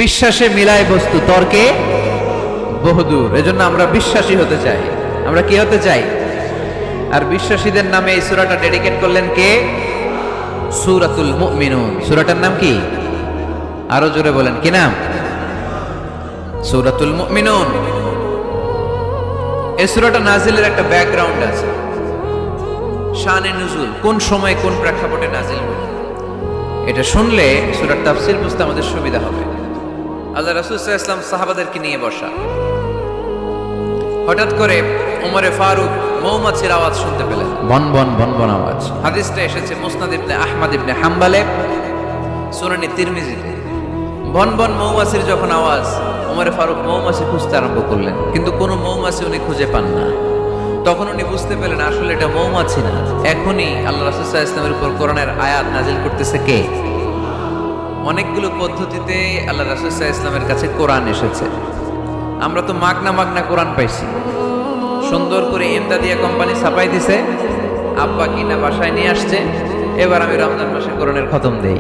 বিশ্বাসে মিলায় বস্তু, তর্কে বহুদূর। এজন্য আমরা বিশ্বাসী হতে চাই। আমরা কি হতে চাই? আর বিশ্বাসীদের নামে এই সূরাটা ডেডিকেট করলেন কে? সূরাতুল মুমিনুন। সূরাটার নাম কি? আরো জোরে বলেন, কি নাম? সূরাতুল মুমিনুন। এই সূরাটা নাজিলের একটা ব্যাকগ্রাউন্ড আছে, শানে নুজুল, কোন সময় কোন প্রেক্ষাপটে নাজিল হলো। এটা শুনলে সূরার তাফসীর বুঝতে আমাদের সুবিধা হবে। আল্লাহ রাসূল সাল্লাল্লাহু আলাইহি ওয়াসাল্লাম সাহাবাদেরকে নিয়ে বসা, হঠাৎ করে ওমরে ফারুক মৌমাছির আওয়াজ শুনতে পেলেন, বন বন বন বন আওয়াজ। হাদিসটা এসেছে মুসনাদ ইবনে আহমদ ইবনে হাম্বলে, সুনানি তিরমিজিতে। বন বন মৌমাছির যখন আওয়াজ, ওমরে ফারুক মৌমাছি খুঁজতে আরম্ভ করলেন, কিন্তু কোনো মৌমাছি উনি খুঁজে পান না। তখন উনি বুঝতে পেলেন আসলে এটা মৌমাছি না, এখনই আল্লাহ রাসূল সাল্লাল্লাহু আলাইহি ওয়াসাল্লামের উপর কোরআনের আয়াত নাজিল করতেছে কে? অনেকগুলো পদ্ধতিতে আল্লাহ রাসূল সাল্লাল্লাহু আলাইহি ওয়াসাল্লামের কাছে কোরআন এসেছে। আমরা তো মাগনা মাগনা কোরআন পাইছি, সুন্দর করে ইমদাদিয়া কোম্পানি ছাপাই দিছে, আব্বা কিনা বাসায় নিয়ে আসছে, এবার আমি রমজান মাসে কোরআনের খতম দেই।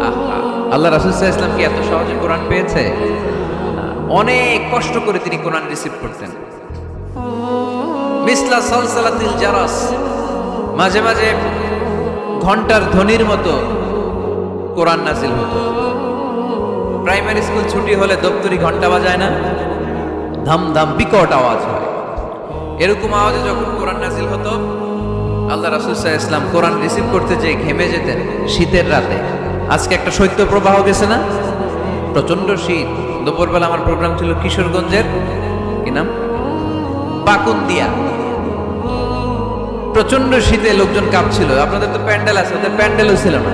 আহা, আল্লাহ রাসূল সাল্লাল্লাহু আলাইহি ওয়াসাল্লাম কি এত সহজে কোরআন পেয়েছে? অনেক কষ্ট করে তিনি কোরআন রিসিভ করতেন। মিসলা সালসালাতিল জারাস, মাঝে মাঝে ঘন্টার ধ্বনির মতো কোরআন নাজিল হতো। প্রাইমারি স্কুল ছুটি হলে দপ্তরি ঘন্টা বাজায় না, ধাম ধাম বিকট আওয়াজ হয়। এরকম আওয়াজে যখন কোরআন নাজিল হতো, আল্লাহ রাসূল সাল্লাল্লাহু আলাইহি ওয়াসাল্লাম কোরআন রিসিভ করতে যেয়ে ঘেমে যেতেন শীতের রাতে। আজকে একটা শৈত্য প্রবাহ গেছে না, প্রচন্ড শীত। দুপুরবেলা আমার প্রোগ্রাম ছিল কিশোরগঞ্জের, কি নাম, বাকুন্দিয়া। প্রচন্ড শীতে লোকজন কাঁপছিল। আপনাদের তো প্যান্ডেল আছে, ওদের প্যান্ডেলও ছিল না,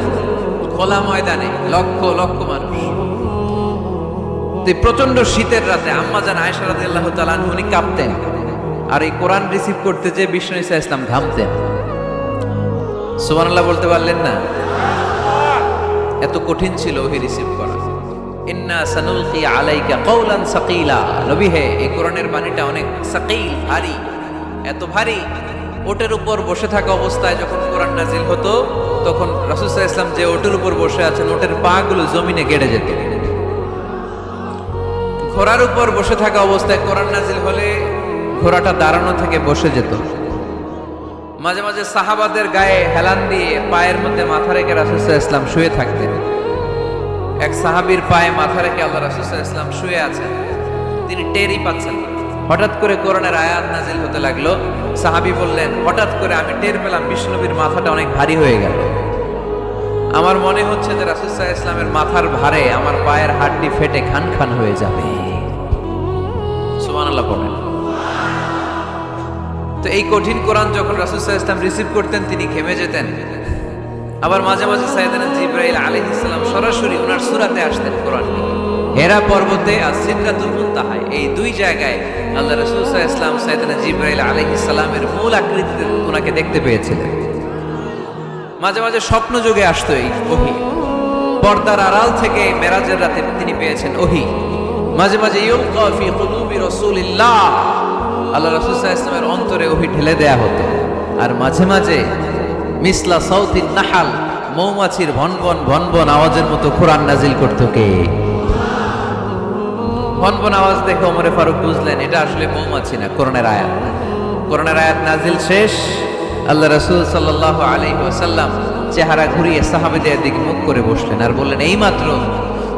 খোলা ময়দানে লক্ষ লক্ষ মানুষ। প্রচন্ড শীতের রাতে আম্মা জান আয়েশা রাদিয়াল্লাহু তাআলা আনহা উনি কাঁপতেন, আর এই কোরআন রিসিভ করতে যে বিষ্ণু ঈসা ইসলাম ঘামতেন। সুবহানাল্লাহ বলতে পারলেন না? এত কঠিন ছিল ওহি রিসিভ করা। ইন্না সানুলকি আলাইকা কওলান সাকিলা, নবী হে, এই কোরআনের বাণীটা অনেক সাকিল, ভারী। এত ভারী, ওটের উপর বসে থাকা অবস্থায় যখন কোরআন নাজিল হতো, তখন রাসূল সাল্লাল্লাহু আলাইহি ওয়াসাল্লাম যে ওটের উপর বসে আছেন, ওটের পা গুলো জমিনে গেড়ে যেত। ঘোড়ার উপর বসে থাকা অবস্থায় কোরআন নাজিল হলে ঘোড়াটা দাঁড়ানো থেকে বসে যেত। মাঝে মাঝে সাহাবাদের গায়ে হেলান দিয়ে পায়ের মধ্যে মাথা রেখে রাসূল সাল্লাল্লাহু আলাইহি ওয়াসাল্লাম শুয়ে থাকতেন। এক সাহাবীর পায়ে মাথা রেখে আল্লাহ রাসূল সাল্লাল্লাহু আলাইহি ওয়াসাল্লাম শুয়ে আছেন, তিনি টেরই পাচ্ছেন না। হঠাৎ করে কোরআনের আয়াত নাজিল হতে লাগলো। সাহাবী বললেন, হঠাৎ করে আমি টের পেলাম বিশ্বনবীর মাথাটা অনেক ভারী হয়ে গেল। আমার মনে হচ্ছে যে রাসূল সাল্লাল্লাহু আলাইহি ওয়াসাল্লামের মাথার ভারে আমার পায়ের হাড়টি ফেটে খান খান হয়ে যাবে। সুবহানাল্লাহ পড়েন। তো এই কঠিন কোরআন যখন রাসূল সাল্লাল্লাহু আলাইহি ওয়াসাল্লাম রিসিভ করতেন, তিনি ঘেমে যেতেন। আবার মাঝে মাঝে সাইয়েদনা জিবরাইল আলাইহিস সালাম সরাসরি ওনার সূরাতে আসতেন কোরআন নিয়ে। হেরা পর্বতে আর সিদরাতুল মুনতাহায়, এই দুই জায়গায় আল্লাহ রাসূল সাল্লাল্লাহু আলাইহি ওয়াসাল্লাম সাইয়েদনা জিবরাইল আলাইহিস সালামের মূল আকৃতিতে ওনাকে দেখতে পেয়েছিলেন। মাঝে মাঝে স্বপ্ন যোগে আসতো এই ওহী, পর্দার আড়াল থেকে মেরাজের রাতে তিনি পেয়েছেন ওহী। মাঝে মাঝে ইউলকা ফি কুলুবি রাসূলিল্লাহ, আল্লাহ রাসূল সাল্লাল্লাহু আলাইহি ওয়াসাল্লামের অন্তরে ওহী ঢেলে দেয়া হতো। আর মাঝে মাঝে মিসলা সাউতিন নাহাল, মৌমাছির ভনভন ভনভন আওয়াজের মতো কোরআন নাজিল করত কে? ভনভন আওয়াজ দেখে ওমরে ফারুক বুঝলেন এটা আসলে মৌমাছি না, কোরআনের আয়াত। কোরআনের আয়াত নাজিল শেষ, আল্লাহ রাসূল সাল্লাল্লাহু আলাইহি ওয়াসাল্লাম চেহারা ঘুরিয়ে সাহাবীদের দিকে মুখ করে বসলেন আর বললেন, এইমাত্র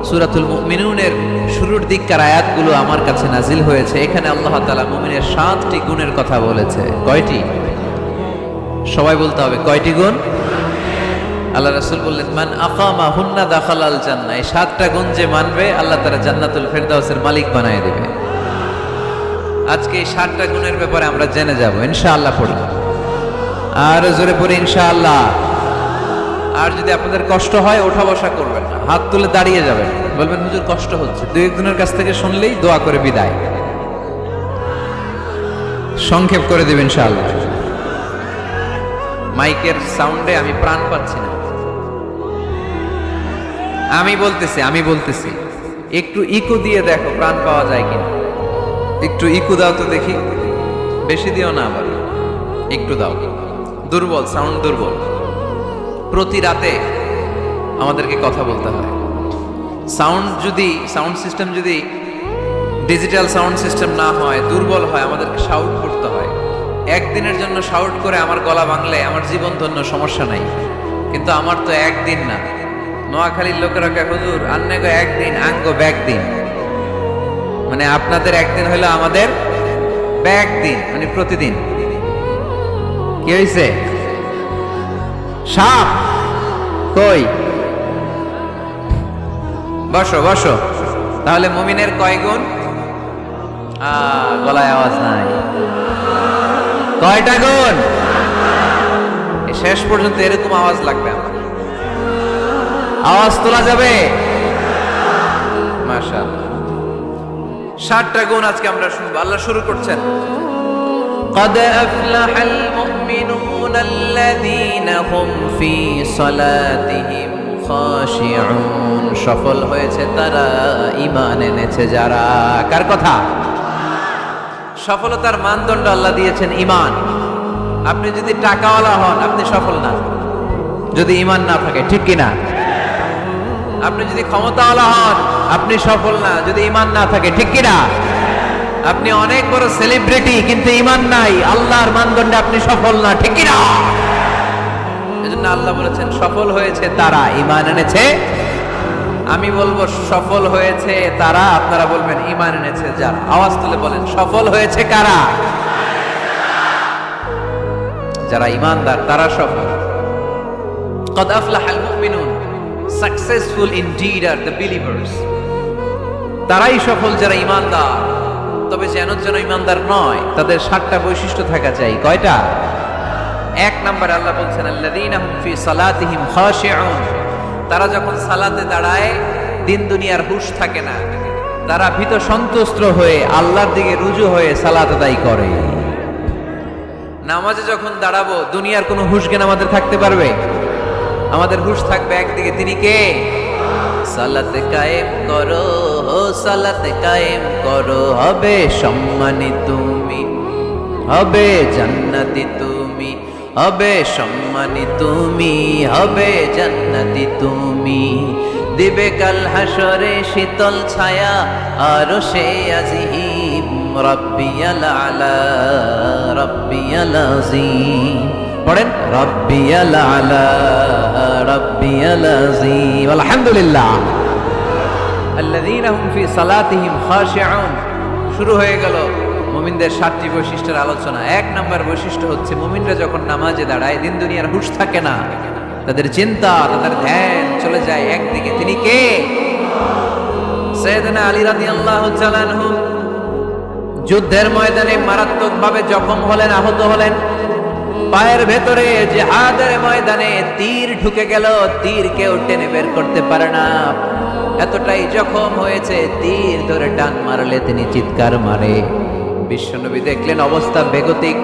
সূরাতুল মুমিনুনের শুরুর দিককার আয়াতগুলো আমার কাছে নাজিল হয়েছে। এখানে আল্লাহ তাআলা মুমিনের 7টি গুণের কথা বলেছে। কয়টি? সবাই বলতে হবে, কয়টি গুণ? আল্লাহ রাসূল বললেন, মান আকামা হুন্না দাখালাল জান্নাহ, এই 7টা গুণ যে মানবে আল্লাহ তাআলা জান্নাতুল ফেরদাউসের মালিক বানায় দিবে। আজকে এই 7টা গুণের ব্যাপারে আমরা জেনে যাব ইনশাআল্লাহ। পড়ি আর জোরে পড়ি ইনশাআল্লাহ। আর যদি আপনাদের কষ্ট হয় ওঠা বসা করবেন না, হাত তুলে দাঁড়িয়ে যাবেন, বলবেন হুজুর কষ্ট হচ্ছে। দুই একজনের কাছ থেকে শুনলেই দোয়া করে বিদায়, সংক্ষেপ করে দেবেন ইনশাআল্লাহ। মাইকের সাউন্ডে আমি প্রাণ পাচ্ছি না। আমি বলতেছি একটু ইকো দিয়ে দেখো প্রাণ পাওয়া যায় কিনা। একটু ইকো দাও তো দেখি, বেশি দিও না, আবার একটু দাও। দুর্বল, সাউন্ড দুর্বল। প্রতি রাতে আমাদেরকে কথা বলতে হয়, সাউন্ড সিস্টেম যদি ডিজিটাল সাউন্ড সিস্টেম না হয়, দুর্বল হয়, আমাদেরকে শাউট করতে হয়। একদিনের জন্য শাউট করে আমার গলা ভাঙলে আমার জীবন ধন্য, সমস্যা নাই। কিন্তু আমার তো একদিন না। নোয়াখালীর লোকেরা কয়, হুজুর আন্নে গো একদিন, আঙ্গ ব্যাগ দিন। মানে আপনাদের একদিন হলো আমাদের ব্যাগ দিন, মানে প্রতিদিন। কি হয়েছে? সাপ কই? বসো বসো। তাহলে মুমিনের কয় গুণ? গলায় আওয়াজ নাই। কয়টা গুণ? শেষ পর্যন্ত এরকম আওয়াজ লাগবে আমার। আওয়াজ তোলা যাবে? মাশাআল্লাহ। 60টা গুণ আজকে আমরা শুনবো। আল্লাহ শুরু করছেন, قد أفلح المؤمنون الذين هم في صلاتهم خاشعون। সফল হয়েছে তারা, ঈমান এনেছে যারা। কার কথা? সফলতার মানদণ্ড আল্লাহ দিয়েছেন ঈমান। আপনি যদি টাকাওয়ালা হন, আপনি সফল না যদি ঈমান না থাকে, ঠিক কি না? আপনি যদি ক্ষমতাওয়ালা হন, আপনি সফল না যদি ঈমান না থাকে, ঠিক কি না? আপনি অনেক বড় সেলিব্রিটি কিন্তু ঈমান নাই, আল্লাহর মানদণ্ডে আপনি সফল না, ঠিক কি না? এজন্য আল্লাহ বলেছেন সফল হয়েছে তারা, ঈমান এনেছে। আমি বলবো সফল হয়েছে তারা, আপনারা বলবেন ঈমান এনেছে যারা। আওয়াজ তুলে বলেন, সফল হয়েছে কারা? যারা ঈমানদার, তারা সফল। قد أفلح المؤمنون, successful indeed are the believers. তারাই সফল যারা ঈমানদার। তবে যেন ঈমানদার নয়, তাদের 7টা বৈশিষ্ট্য থাকা চাই। কয়টা? 1 নম্বরে আল্লাহ বলছেন, আল্লাযীনা হুম ফি সালাতিহিম খাশিউন। তারা যখন সালাতে দাঁড়ায়, দিন দুনিয়ার হুঁশ থাকে না। তারা ভীত সন্ত্রস্ত হয়ে আল্লাহর দিকে রুজু হয়ে সালাত আদায় করে। নামাজে যখন দাঁড়াবো, দুনিয়ার কোনো হুঁশ জ্ঞান আমাদের থাকতে পারবে? আমাদের হুঁশ থাকবে একদিকে, তিনি কে? সালাতে কায়েম করো, সালাতে কায়েম করো, হবে সম্মানী তুমি, হবে জান্নাতি তুমি, হবে সম্মানী তুমি, হবে জান্নাতি তুমি। দিবে কাল হাসরে শীতল ছায়া, আরশে আজিম, রাব্বিয়াল আলা, রাব্বিয়াল আযীম। পড়েন, রাব্বিয়াল আলা, রাব্বিয়াল আযীম। আলহামদুলিল্লাহ। আল্লাযীনা হুম ফি সালাতিহিম খাশিউন। শুরু হয়ে গেল মুমিনদের 7টি বৈশিষ্ট্যের আলোচনা। 1 নম্বর বৈশিষ্ট্য হচ্ছে, মুমিনরা যখন নামাজে দাঁড়ায়, দিন দুনিয়ার হুঁশ থাকে না। তাদের চিন্তা, তাদের ধ্যান চলে যায় একদিকে, তিনি কে? সাইয়েদনা আলী রাদিয়াল্লাহু তাআলা আনহু যুদ্ধের ময়দানে মারাত্মকভাবে জখম হলেন, আহত হলেন। পায়ের ভেতরে জিহাদের ময়দানে তীর ঢুকে গেল, তীর কেউ টেনে বের করতে পারে না। এতটাই জখম হয়েছে, তীর ধরে টান মারলে তিনি চিৎকার মারে। বিশ্বনবী দেখলেন অবস্থা বেগতিক।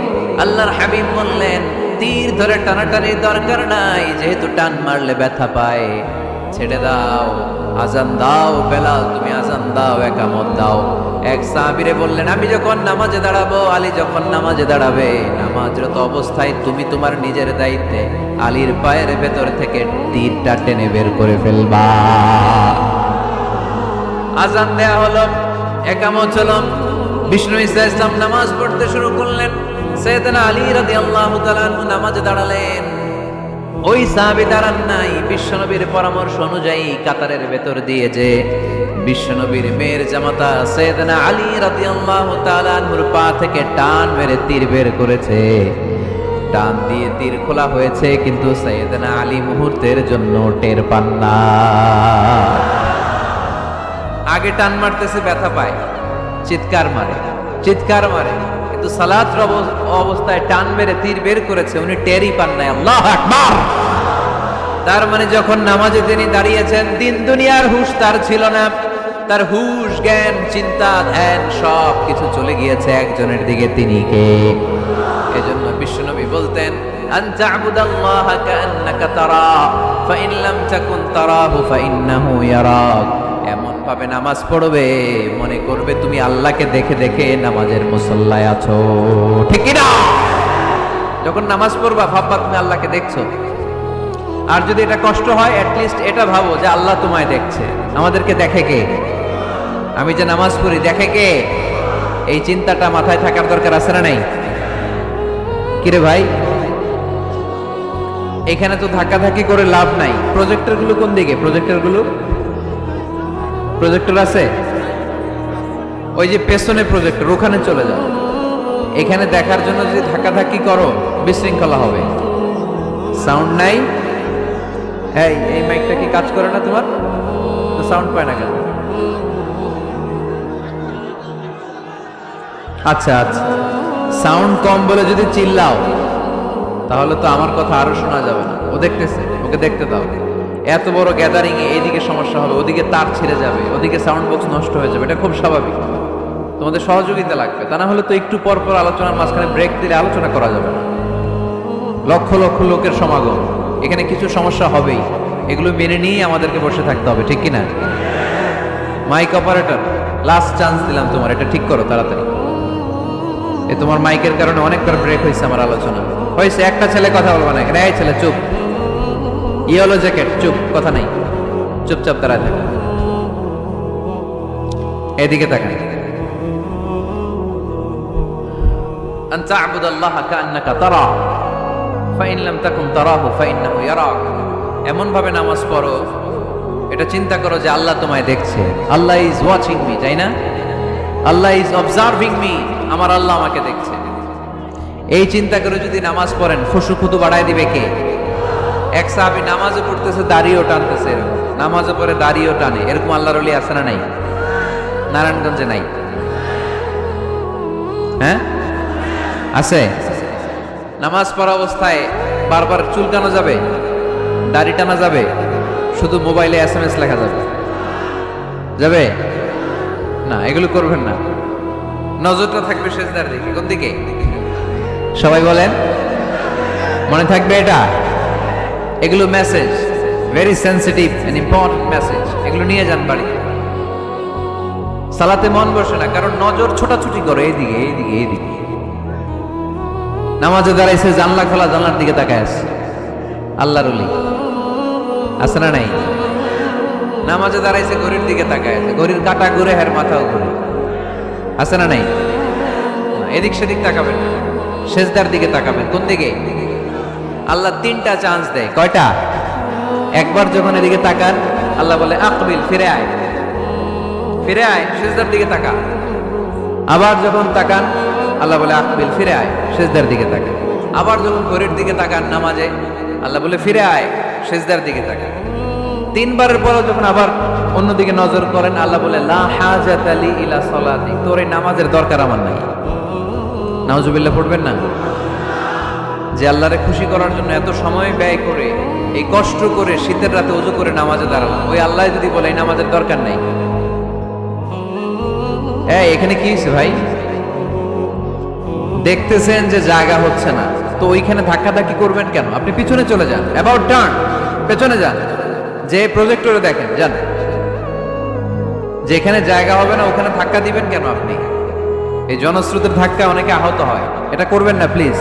আল্লাহর হাবিব বললেন, তীর ধরে টানাটানির দরকার নাই, যেহেতু টান মারলে ব্যথা পায়, ছেড়ে দাও, আজান দাও। বেলাল, তুমি আজান দাও, একামত দাও। এক সাহাবীরে বললেন, আমি যখন নামাজে দাঁড়াবো, আলী যখন নামাজে দাঁড়াবে, নামাজরত অবস্থায় তুমি তোমার নিজের দায়িত্বে আলীর পায়ের ভেতর থেকে তীরটা টেনে বের করে ফেলবা। আজান দেয়া হলো, একামত হলো। বিষ্ণু ইসলাম নামাজ পড়তে শুরু করলেন। সাইয়েদনা আলী রাদিয়াল্লাহু তাআলা আনহু নামাজে দাঁড়ালেন। ওই সাহাবী দাঁড়ান নাই। বিশ্বনবীর পরামর্শ অনুযায়ী কাতারের ভেতর দিয়ে যে বিশ্বনবীর মেয়ের জামাতা সাইয়েদনা আলী রাদিয়াল্লাহু তাআলা আনহুর পা থেকে টান মেরে তীর বের করেছে। টান দিয়ে তীর খোলা হয়েছে, কিন্তু সাইয়েদনা আলী মুহূর্তের জন্য টের পান না। আগে টান মারতেছে, ব্যথা পায়, চিৎকার মারে, চিৎকার মারে, কিন্তু সালাতের অবস্থায় টান মেরে তীর বের করেছে, উনি টেরই পান নাই। আল্লাহু আকবার। তার মানে যখন নামাজে তিনি দাঁড়িয়েছেন, দিন দুনিয়ার হুঁশ তার ছিল না। তার হুঁশ, জ্ঞান, চিন্তা, ধ্যান সব কিছু চলে গিয়েছে একজনের দিকে, তিনি কে? এজন্য বিশ্বনবী বলতেন, আন তা'বুদাল্লাহা কাআন্নাকা তারা, ফাইন লাম তাকুন তারাহু ফাইন্নাহু ইয়ারাক। এমন ভাবে নামাজ পড়বে, মনে করবে তুমি আল্লাহকে দেখে দেখে নামাজের মুসল্লায় আছো, ঠিক কি না? যখন নামাজ পড়বা, ভাববা তুমি আল্লাহকে দেখছো। আর যদি এটা কষ্ট হয় অ্যাটলিস্ট এটা ভাবো যে আল্লাহ তোমায় দেখছে। আমাদেরকে দেখে কে? আমি যে নামাজ পড়ি দেখে কে? এই চিন্তাটা মাথায় থাকার দরকার আছে না নাই? কিরে ভাই, এখানে তো ধাক্কাধাক্কি করে লাভ নাই। প্রজেক্টর গুলো কোন দিকে? প্রজেক্টর আছে ওই যে পেছনে প্রজেক্টর, ওখানে চলে যাও। এখানে দেখার জন্য যদি ধাক্কাধাক্কি করো বিশৃঙ্খলা হবে। সাউন্ড নাই। এই মাইকটা কি কাজ করে না তোমার? তো সাউন্ড পায় না কেন? আচ্ছা, সাউন্ড কম বলে যদি চিল্লাও তাহলে তো আমার কথা আরো শোনা যাবে না। ও দেখতেছে, ওকে দেখতে দাও। এত বড় গ্যাদারিং এ এইদিকে সমস্যা হবে, ওদিকে তার ছিঁড়ে যাবে, ওদিকে সাউন্ড বক্স নষ্ট হয়ে যাবে। এটা খুব স্বাভাবিক। তোমাদের সহযোগিতা লাগবে, তা না হলে তো একটু পর পর আলোচনার মাঝখানে ব্রেক দিলে আলোচনা করা যাবে না। লক্ষ লক্ষ লোকের সমাগম, এখানে কিছু সমস্যা হবেই। এগুলো মেনে নিয়ে আমাদেরকে বসে থাকতে হবে, ঠিক কিনা? মাইক অপারেটর, লাস্ট চান্স দিলাম তোমার, এটা ঠিক করো তাড়াতাড়ি। তোমার মাইকের কারণে অনেকবার ব্রেক হয়েছে আমার আলোচনা। হয়েছে, একটা ছেলে কথা বলবা না এখানে। এই ছেলে চুপ, ইয়েলো জ্যাকেট চুপ, কথা নাই, চুপচাপ দাঁড়ায় থাকো। এদিকে তাকান। আন তা'বুদাল্লাহা কাআন্নাকা তারা ফাইন লাম তাকুন তারাহু ফাইন্নাহু ইয়ারাক। এমন ভাবে নামাজ পড়ো, এটা চিন্তা করো যে আল্লাহ তোমায় দেখছে। আল্লাহ ইজ ওয়াচিং মি, তাই না? আল্লাহ ইজ অবজার্ভিং মি, আমার আল্লাহ আমাকে দেখছে। এই চিন্তা করে যদি নামাজ পড়েন, খুশু খুদু বাড়ায় দিবে কে? এক সাহাবী নামাজে পড়তেছে, দাড়িও টানতেছে, এরকম নামাজে পড়ে দাড়িও টানে, এরকম আল্লাহর ওলি আছে না নাই? নারায়ণগঞ্জে নাই? হ্যাঁ আছে। নামাজ পড়া অবস্থায় বারবার চুলকানো যাবে, দাড়ি টানা যাবে, শুধু মোবাইলে SMS লেখা যাবে? যাবে না, এগুলো করবেন না। নজরটা থাকবে সেজদার দিকে। কোন দিকে? সবাই বলেন, মনে থাকবে এটা। এগুলো message, very sensitive and important message. এগুলো নিয়ে যান বাড়ি। সালাতে মন বসে না, কারণ নজর ছোটাছুটি করে এইদিকে এইদিকে এইদিকে। নামাজে দাঁড়াইছে, জানলা খোলা, জানলার দিকে তাকায় আছে। আল্লাহর ওলি আছে না নাই? নামাজে দাঁড়াইছে, ঘড়ির দিকে তাকায় আছে, ঘড়ির কাঁটা ঘুরে, হের মাথাও ঘুরে, আছে না নাই? এদিক সেদিক তাকাবেন, সেজদার দিকে তাকাবেন। কোন দিকে? আল্লাহ তিনটা চান্স দেয়। কয়টা? একবার যখন এদিকে তাকান, আল্লাহ বলে আকবিল, ফিরে আয়, ফিরে আয়, সেজদার দিকে তাকা। আবার যখন তাকান, আল্লাহ বলে আকবিল, ফিরে আয়, সেজদার দিকে তাকা। আবার যখন ঘড়ির দিকে তাকান নামাজে, আল্লাহ বলে ফিরে আয়, সেজদার দিকে তাকা। তিনবারের পর যখন আবার অন্যদিকে নজর করেন, আল্লাহ বলে লা হাজাত লি ইলা সালাতি, তোর এই নামাজের দরকার আমার নাই। নাউজুবিল্লাহ পড়বেন না? যে আল্লাহরে খুশি করার জন্য এত সময় ব্যয় করে, এই কষ্ট করে শীতের রাতে ওযু করে নামাজে দাঁড়ালাম, ওই আল্লাহ যদি বলে এই নামাজের দরকার নাই। এখানে কি হয়েছে ভাই? দেখতেছেন যে জায়গা হচ্ছে না, তো ওইখানে ধাক্কাধাক্কি করবেন কেন? আপনি পিছনে চলে যান, অ্যাবাউট টার্ন, পেছনে যান, যে প্রজেক্টরে দেখেন, যান। যেখানে জায়গা হবে না ওখানে ধাক্কা দিবেন কেন আপনি? এই জনস্রোতের ধাক্কা অনেকে আহত হয়, এটা করবেন না প্লিজ,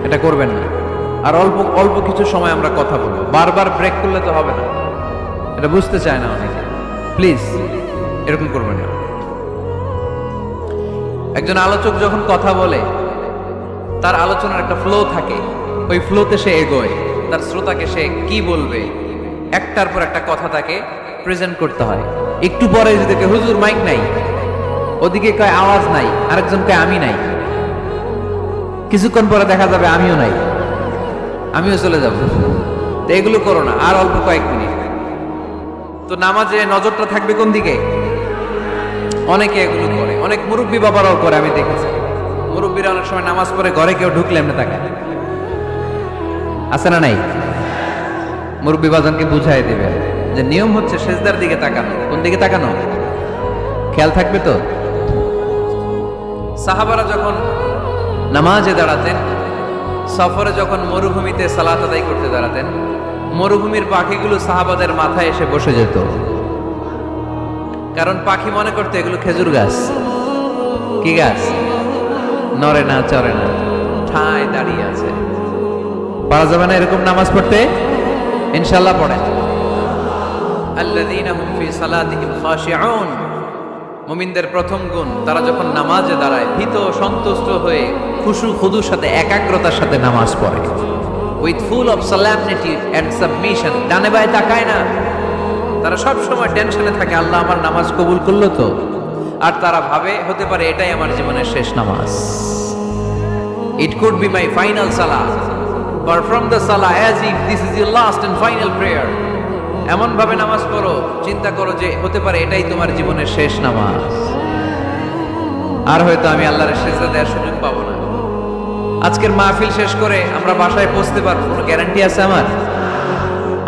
এটা করবেন না। আর অল্প অল্প কিছু সময় আমরা কথা বলবো, বারবার ব্রেক করলে তো হবে না, এটা বুঝতে চায় না অনেকে। প্লিজ এরকম করবেন না। একজন আলোচক যখন কথা বলে, তার আলোচনার একটা ফ্লো থাকে, ওই ফ্লোতে সে এগোয়, তার শ্রোতাকে সে কি বলবে একটার পর একটা কথা তাকে প্রেজেন্ট করতে হয়। একটু পরে যদি দেখে হুজুর মাইক নাই, ওদিকে কয় আওয়াজ নাই, আরেকজন কয় আমি নাই, কিছুক্ষণ পরে দেখা যাবে আমিও নাই, আমিও চলে যাব। তো এগুলো করো না, আর অল্প কয়েক মিনিট। তো নামাজে নজরটা থাকবে কোন দিকে? অনেকে এগুলো করে, অনেক মুরব্বী বাবারাও করে, আমি দেখেছি। মুরব্বীরা অনেক সময় নামাজ পড়ে ঘরে কেউ ঢুকলে এমনি তাকায়, আছে না নাই? মুরব্বী বাজানকে বুঝাই দেবে যে নিয়ম হচ্ছে সেজদার দিকে তাকানো। কোন দিকে তাকানো? খেয়াল থাকবে তো। সাহাবারা যখন নামাজে দাঁড়াতেন, সফরে যখন মরুভূমিতে সালাত আদায় করতে দাঁড়াতেন, মরুভূমির পাখিগুলো সাহাবাদের মাথায় এসে বসে যেত। কারণ পাখি মনে করতে এগুলো খেজুর গাছ। কি গাছ? নড়ে না, চড়ে না, ঠায় দাঁড়িয়ে আছে। পারা যাবে না এরকম নামাজ পড়তে? ইনশাআল্লাহ পড়েন। আল্লাযীনা হুম ফি সালাতিহিম খাশিউন, মুমিনদের প্রথম গুণ, তারা যখন নামাজে দাঁড়ায় ভীত সন্তুষ্ট হয়ে খুশু খুদুর সাথে একাগ্রতার সাথে নামাজ পড়ে। With full of solemnity and submission, ডানে বায়ে তাকায় না। তারা সব সময় টেনশনে থাকে, আল্লাহ আমার নামাজ কবুল করলো তো? আর তারা ভাবে হতে পারে এটাই আমার জীবনের শেষ নামাজ। It could be my final salah. Perform the salah as if this is your last and final prayer. এমন ভাবে নামাজ পড়ো, চিন্তা করো যে হতে পারে এটাই তোমার জীবনের শেষ নামাজ, আর হয়তো আমি আল্লাহর সিজদা দেওয়ার সুযোগ পাবো না। আজকের মাহফিল শেষ করে আমরা বাসায় পৌঁছতে পারবো, কোনো গ্যারান্টি আছে আমার?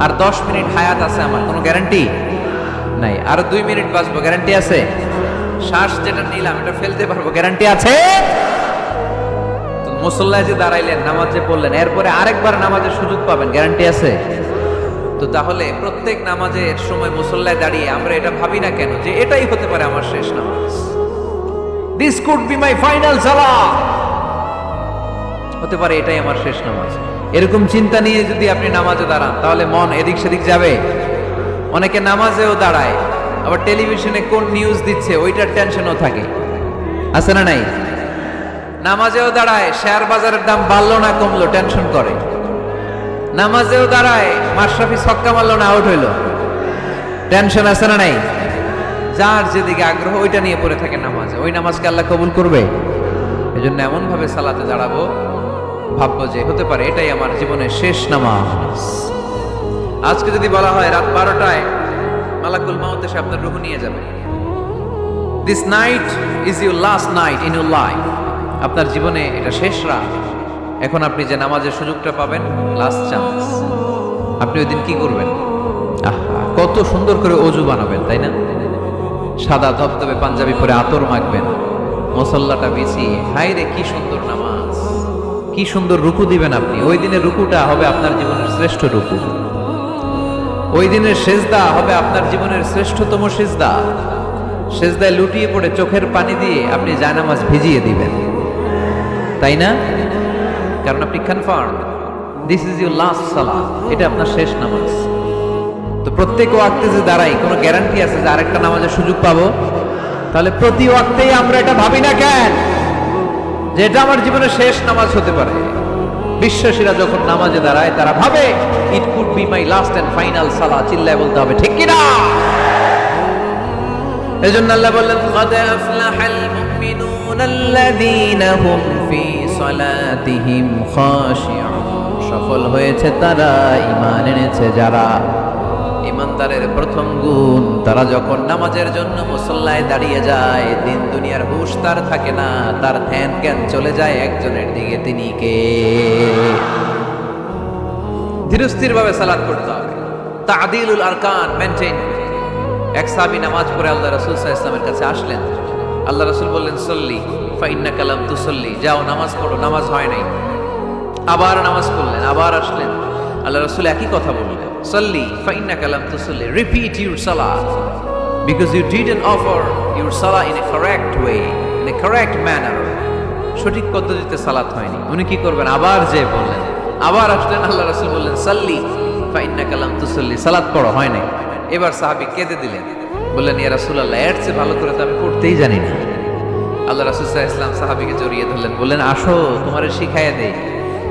আর 10 মিনিট হায়াত আছে আমার, কোনো গ্যারান্টি নাই। আর 2 মিনিট বাঁচবো, গ্যারান্টি আছে? শ্বাস যেটা নিলাম এটা ফেলতে পারবো, গ্যারান্টি আছে? তো মুসল্লায় যে দাঁড়াইলেন, নামাজ যে পড়লেন, এরপরে আরেকবার নামাজের সুযোগ পাবেন, গ্যারান্টি আছে? তো তাহলে প্রত্যেক নামাজের সময় মুসল্লায় দাঁড়িয়ে আমরা এটা ভাবি না কেন যে এটাই হতে পারে আমার শেষ নামাজ? This could be my final সালাহ, হতে পারে এটাই আমার শেষ নামাজ। এরকম চিন্তা নিয়ে যদি আপনি নামাজে দাঁড়ান, তাহলে মন এদিক সেদিক যাবে। অনেকে নামাজেও দাঁড়ায়, আবার টেলিভিশনে কোন নিউজ দিচ্ছে ওইটার টেনশনও থাকে, আছে না নাই? নামাজেও দাঁড়ায়, শেয়ার বাজারের দাম বাড়লো না কমলো টেনশন করে। নামাজেও দাঁড়ায়, মাশরাফি ছক্কা মারলো না আউট হইলো, টেনশন আছে না নাই? যার যেদিকে আগ্রহ ওইটা নিয়ে পড়ে থাকে নামাজে, ওই নামাজকে আল্লাহ কবুল করবে? এই জন্য এমন ভাবে সালাতে দাঁড়াবো, ভাববো যে হতে পারে এটাই আমার জীবনের শেষ নামাজ। আজকে যদি বলা হয় রাত 12টায় মালাকুল মাউত এসে আপনার রূহ নিয়ে যাবে, this night is your last night in your life, আপনার জীবনে এটা শেষ রাত, এখন আপনি যে নামাজের সুযোগটা পাবেন, লাস্ট চান্স, আপনি ওই দিন কি করবেন? কত সুন্দর করে অজু বানাবেন, তাই না? সাদা ধবধবে পাঞ্জাবি পরে আতর মাখবেন, মুসল্লাটা বিছিয়ে, হায় রে কি সুন্দর নামাজ, কি সুন্দর রুকু দিবেন আপনি। ওই দিনের রুকুটা হবে আপনার জীবনের শ্রেষ্ঠ রুকু, ওই দিনের সেজদা হবে আপনার জীবনের শ্রেষ্ঠতম সেজদা। সেজদায় লুটিয়ে পড়ে চোখের পানি দিয়ে আপনি জায়নামাজ ভিজিয়ে দিবেন, তাই না? কারণ আপনি confirm this is your last সালাহ, এটা আপনার শেষ নামাজ। তো প্রত্যেক ওয়াক্তে যে দাঁড়াই, কোনো গ্যারান্টি আছে যে আরেকটা নামাজের সুযোগ পাবো? তাহলে প্রতি ওয়াক্তেই আমরা এটা ভাবি না কেন যে এটা আমার জীবনের শেষ নামাজ হতে পারে? বিশ্বাসীরা যখন নামাজে দাঁড়ায় তারা ভাবে it could be my last and final সালাহ, চিল্লায় বলতে হবে ঠিক কিনা? এজন্য আল্লাহ বললেন ক্বাদ আফলাহাল মুমিনুনাল্লাযীনা হুম ফি সালাতিহিম খাশিউন, সফল হয়েছে তারা, ঈমান এনেছে যারা। ঈমানদারের প্রথম গুণ, তারা যখন নামাজের জন্য মুসল্লায় দাঁড়িয়ে যায়, দিন দুনিয়ার হুঁশ তার থাকে না, তার ধ্যান জ্ঞান চলে যায় একজনের দিকে, তিনি কে? ধীরস্থির ভাবে সালাত করতে হবে, তা'দীলুল আরকান মেইনটেইন। এক সাহাবী নামাজ পড়ে আল্লাহ রাসূল সাল্লাল্লাহু আলাইহি ওয়াসাল্লামের কাছে আসলেন। আল্লাহ রাসূল বললেন সল্লি ফা ইন্নাকা লাম তুসল্লি, যাও নামাজ পড়ো, নামাজ হয় নাই। আবার নামাজ পড়লেন, আবার আসলেন, আল্লাহ রাসূল একই কথা বললেন, সল্লি ফা ইন্নাকা লাম তুসল্লি, রিপিট ইউর সালাত because you didn't offer your সালাহ in a correct way, in a correct manner. সঠিক পদ্ধতিতে সালাত হয়নি। উনি কি করবেন? আবার যে বললেন, আবার আসলেন, আল্লাহ রাসূল বললেন সল্লি ফা ইন্নাকা লাম তুসল্লি, সালাত পড়ো, হয় নাই। এবার সাহাবী কেঁদে দিলেন, বললেন ইয়া রাসূলুল্লাহ, এর চেয়ে ভালো করে তো আমি পড়তেই জানি না। আল্লাহ রাসূল সাল্লাল্লাহু আলাইহি ওয়াসাল্লাম সাহাবীকে জড়িয়ে ধরলেন, বললেন আসো তোমারে শিখাইয়া দেই,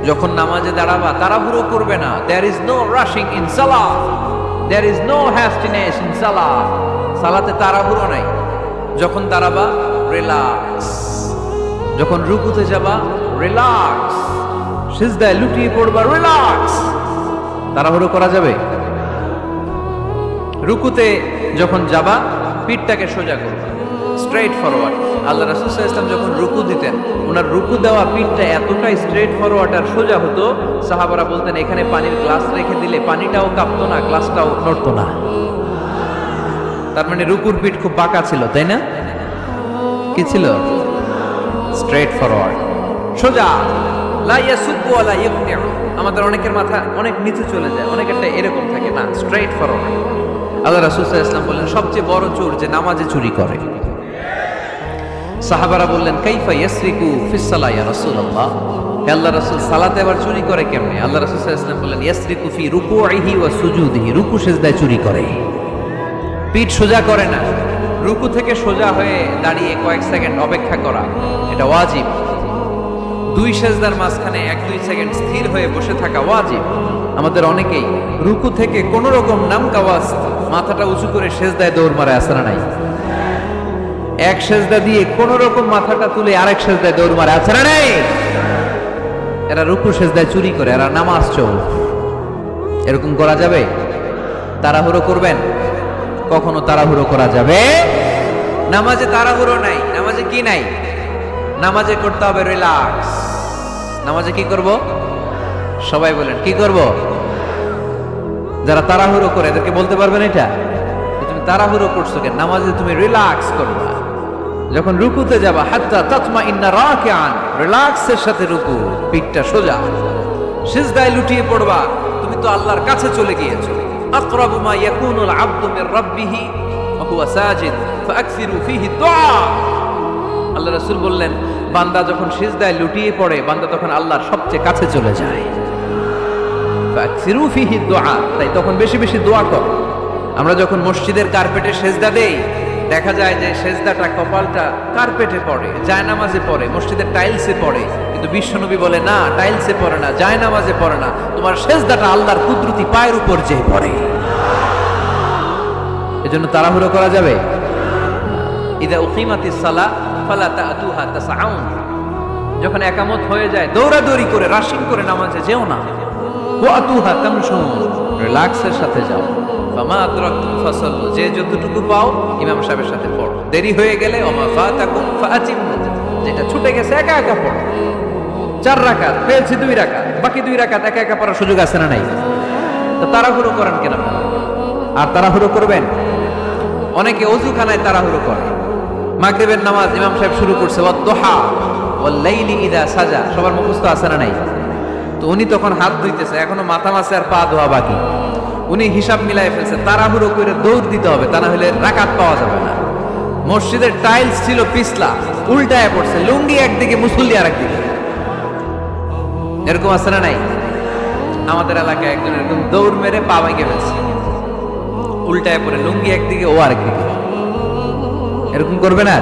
যখন নামাজে দাঁড়াবা তাড়াহুড়ো করবে না। There is no rushing in সালাহ, there is no hastiness in সালাহ, সালাতে তাড়াহুড়ো নাই। যখন দাঁড়াবা রিল্যাক্স, যখন রুকুতে যাবা রিল্যাক্স, সিজদায় লুটিয়ে পড়বা রিল্যাক্স। তাড়াহুড়ো করা যাবে? রুকুতে যখন যাবা পিঠটাকে সোজা করবা, স্ট্রেট ফরওয়ার্ড। আল্লাহ রাসূল সাল্লাল্লাহু আলাইহি ওয়াসাল্লাম যখন রুকু দিতেন, ওনার রুকু দেওয়া পিঠটা এতটাই স্ট্রেট ফরওয়ার্ড আর সোজা হতো, সাহাবারা বলতেন এখানে পানির গ্লাস রেখে দিলে পানিটাও কাঁপতো না, গ্লাসটাও নড়তো না। তার মানে রুকুর পিঠ খুব বাঁকা ছিল, তাই না? কি ছিল? স্ট্রেট ফরওয়ার্ড, সোজা। লা ইয়াসুব্বু ওয়া লা ইয়াকতিউ। আমাদের অনেকের মাথা অনেক নিচে চলে যায়, অনেকেরটা এরকম থাকে না, স্ট্রেট ফরওয়ার্ড। আল্লাহ রাসূল সাল্লাল্লাহু আলাইহি ওয়াসাল্লাম বললেন সবচেয়ে বড় চোর যে নামাজে চুরি করে। সাহাবারা বললেন কাইফা ইয়াসরিকু ফিস সালাহ ইয়া রাসূলুল্লাহ, আল্লাহ রাসূল সালাতে আবার চুরি করে কেমনে? আল্লাহ রাসূল সাল্লাল্লাহু আলাইহি ওয়াসাল্লাম বললেন ইয়াসরিকু ফি রুকুইহি ওয়া সুজুদিহি, রুকু সিজদায় চুরি করে, পিঠ সোজা করে না। রুকু থেকে সোজা হয়ে দাঁড়িয়ে কয়েক সেকেন্ড অপেক্ষা করা এটা ওয়াজিব। দুই সেজদার মাঝখানে 1-2 সেকেন্ড স্থির হয়ে বসে থাকা ওয়াজিব। আমাদের অনেকেই রুকু থেকে কোন রকম নামকাওয়াজ মাথাটা উঁচু করে সেজদায় দৌড় মারে, আছে না নাই? এক সেজদা দিয়ে কোন রকম মাথাটা তুলে আরেক সেজদায় দৌড় মারে, আছে না নাই? এরা রুকু সেজদায় চুরি করে, এরা নামাজ চোর। এরকম করা যাবে? তাড়াহুড়ো করবেন? কখনো তাড়াহুড়ো করা যাবে? নামাজে তাড়াহুড়ো নাই। নামাজে কি নাই? নামাজে করতে হবে রিল্যাক্স। নামাজে কি করব? সবাই বলেন কি করব? যারা তাড়াহুড়ো করে এদেরকে বলতে পারবেন এটা, তুমি তাড়াহুড়ো করছো কেন? নামাজে তুমি রিল্যাক্স করবা। যখন রুকুতে যাবা হাত্তা তাতমা ইন্না রাকিআন, রিল্যাক্সের সাথে রুকু, পিঠটা সোজা। সিজদায় লুটিয়ে পড়বা, তুমি তো আল্লাহর কাছে চলে গিয়েছো। আকরাবু মা ইয়াকুনুল আবদু মির রাব্বিহি ওয়া হুয়া সাজিদ ফাআকসিরু ফীহি দুআ। আল্লাহ রাসূল বললেন, বান্দা যখন সিজদায় লুটিয়ে পড়ে, বান্দা তখন আল্লাহর সবচেয়ে কাছে চলে যায়। ফাআকসিরু ফীহি দুআ, তাই তখন বেশি বেশি দোয়া করো। আমরা যখন মসজিদের কার্পেটে সেজদা দেই, দেখা যায় যে সেজদাটা কপালটা কার্পেটে পড়ে, জায়নামাজে পড়ে, মসজিদের টাইলসে পড়ে। কিন্তু বিশ্বনবী বলে না, টাইলসে পড়ে না, জায়নামাজে পড়ে না, তোমার সেজদাটা আল্লাহর কুদরতি পায়ের উপর যেয়ে পড়ে। এজন্য তাড়াহুড়ো করা যাবে? ইদা উকিমাতিস সালাহ ফালা তা'তুহা তাসআউন, যখন একামত হয়ে যায় দৌড়াদৌড়ি করে রাশিং করে নামাজে যেও না। ওয়াতুহা তামশুন, রিল্যাক্সের সাথে যাও। ফামা আদরাকতুম ফাসাল্লু, যে যতটুকু পাও ইমাম সাহেবের সাথে পড়ো। দেরি হয়ে গেলে ওমা ফাতাকুম ফাআতিমু, যেটা ছুটে গেছে একা একা পড়ো। 4 রাকাত পেয়েছি, 2 রাকাত, বাকি 2 রাকাত একা একা পড়ার সুযোগ আছে না নাই? তো তাড়াহুড়ো করেন কেন আপনারা? আর তাড়াহুড়ো করবেন? অনেকে ওযুখানায় তাড়াহুড়ো করে। মাগরিবের নামাজ ইমাম সাহেব শুরু করছে, ওয়াদ-দুহা ওয়াল লাইলি ইযা সাজা, সবার মুখস্থ আছে না নাই? তো উনি তখন হাত ধুইতেছে, এখনো মাথা মাসে আর পা ধোয়া বাকি। উনি হিসাব মিলাই ফেলছে, তাড়াহুড়ো করে দৌড় দিতে হবে, তা না হলে রাকাত পাওয়া যাবে না। মসজিদের টাইলস ছিল পিছলা, উল্টায় পড়ছে, লুঙ্গি একদিকে মুসল্লি আরেকদিকে। এরকম আছে না নাই? আমাদের এলাকায় একজন এরকম দৌড় মেরে পা ভেঙে ফেলছে, উল্টায় পড়ে, লুঙ্গি একদিকে ও আরেকদিকে। এরকম করবে না।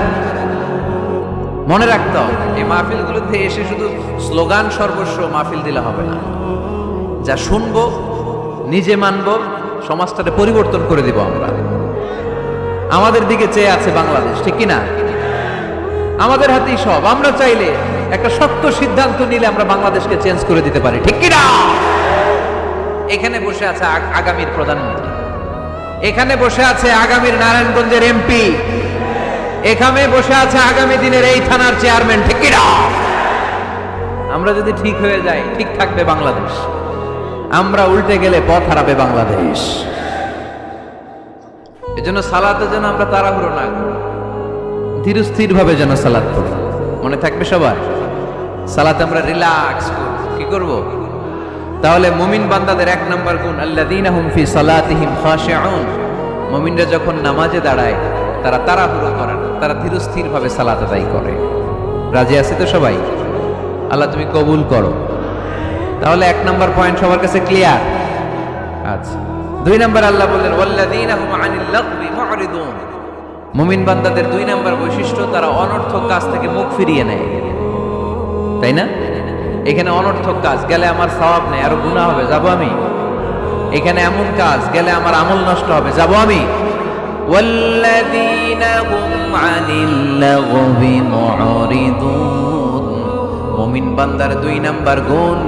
মনে রাখতে হবে, এই মাহফিলগুলোতে এসে শুধু স্লোগান সর্বস্ব মাহফিল দিলে হবে না। যা শুনবো, নিজে মানবো, সমাজটাকে পরিবর্তন করে দিব আমরা। আমাদের দিকে চেয়ে আছে বাংলাদেশ, ঠিক কিনা? আমাদের হাতেই সব। আমরা চাইলে একটা শক্ত সিদ্ধান্ত নিলে আমরা বাংলাদেশকে চেঞ্জ করে দিতে পারি, ঠিক কিনা? এখানে বসে আছে আগামীর প্রধানমন্ত্রী, এখানে বসে আছে আগামীর নারায়ণগঞ্জের এমপি, এখানে বসে আছে আগামী দিনের এই থানার চেয়ারম্যান, ঠিক কিনা? আমরা যদি ঠিক হয়ে যাই, ঠিক থাকবে বাংলাদেশ। আমরা উল্টে গেলে পথ হারাবে বাংলাদেশ। এজন্য সালাতে যেন আমরা তাড়াহুড়ো না করি, ধীর স্থির ভাবে যেন সালাত পড়ি। মনে থাকবে সবার, সালাতে আমরা রিল্যাক্স করব। কি করব? তাহলে মুমিন বান্দাদের 1 নাম্বার গুণ, আল্লাযীনা হুম ফি সালাতিহিম খাশিউন। মুমিনরা যখন নামাজে দাঁড়ায় তারা তাড়াহুড়ো করে না, তারা ধীর স্থির ভাবে সালাত আদায় করে। রাজি আছি তো সবাই? আল্লাহ তুমি কবুল করো। তাহলে 1 নাম্বার পয়েন্ট সবার কাছে ক্লিয়ার? আচ্ছা। 2 নাম্বার আল্লাহ বললেন ওয়াল্লাযীনা হুম আনিল লাগবি মুরিদুন। মুমিন বান্দাদের 2 নাম্বার বৈশিষ্ট্য, তারা অনর্থক কাজ থেকে মুখ ফিরিয়ে নেয়। তাই না? এখানে অনর্থক কাজ গেলে আমার সওয়াব নেই, আরো গুনাহ হবে, যাব আমি? এখানে এমন কাজ গেলে আমার আমল নষ্ট হবে, যাব আমি? ওয়াল্লাযীনা হুম আনিল লাগবি মুরিদুন। মুমিন বান্দার 2 নাম্বার গুণ,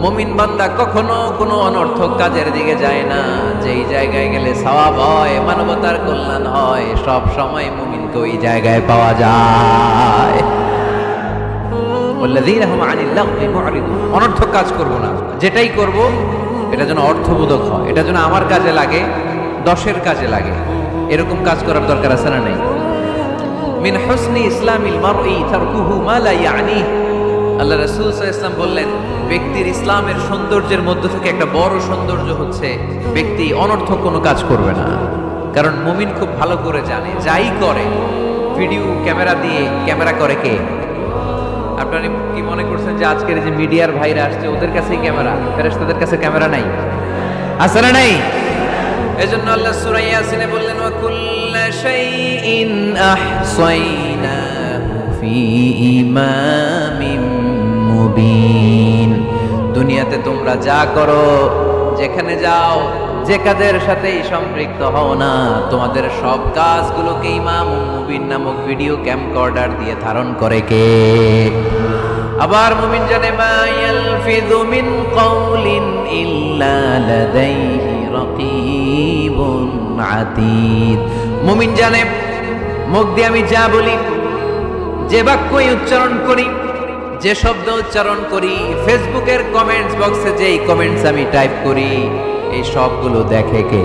মুমিন বান্দা কখনো কোনো অনর্থক কাজের দিকে যায় না। যেই জায়গায় গেলে সওয়াব হয়, মানবতার কল্যাণ হয়, সব সময় মুমিনকে ওই জায়গায় পাওয়া যায়। ওয়াল্লাযীনা হুম আনিল লাগবি মুরিদুন। অনর্থক কাজ করব না, যেটাই করব এটা যেন অর্থবোধক হয়, এটা যেন আমার কাজে লাগে, 10-এর কাজে লাগে। এরকম কাজ করার দরকার আছে না নাই? মিন হুসনি ইসলামিল মারই তারকুহু মা লা ইয়ানি। আল্লাহ রাসূল সাল্লাল্লাহু আলাইহি ওয়াসাল্লাম বললেন, ব্যক্তির ইসলামের সৌন্দর্যের মধ্য থেকে একটা বড় সৌন্দর্য হচ্ছে ব্যক্তি অনর্থক কোনো কাজ করবে না। কারণ মুমিন খুব ভালো করে জানে, যাই করে ভিডিও ক্যামেরা দিয়ে ক্যামেরা করে কে? আপনারা কি মনে করছেন যে আজকের যে মিডিয়ার ভাইরা আসছে ওদের কাছেই ক্যামেরা, ফেরেশতাদের কাছে ক্যামেরা নাই? আছে না নাই? এজন্য আল্লাহ সূরা ইয়াসিনে বললেন ওয়া কুল্লা শাইইন আহসাইনাহু ফি ইমামিন মুবিন। দুনিয়াতে তোমরা যা করো, যেখানে যাও, যে কাজের সাথেই সম্পৃক্ত হও না, তোমাদের সব কাজগুলোকে ইমাম মুবিন নামক ভিডিও ক্যামকর্ডার দিয়ে ধারণ করে কে? আবার মুমিন জানে মা ইয়ালফিযু মিন কাউলিন ইল্লা লাদাইহি রাকীবুন আতীদ। মুমিন জানে মুখ দিয়ে আমি যা বলি, যে বাক্যই উচ্চারণ করি, যে শব্দ উচ্চারণ করি, ফেসবুকের কমেন্টস বক্সে যেই কমেন্টস আমি টাইপ করি, এই সবগুলো দেখে কে?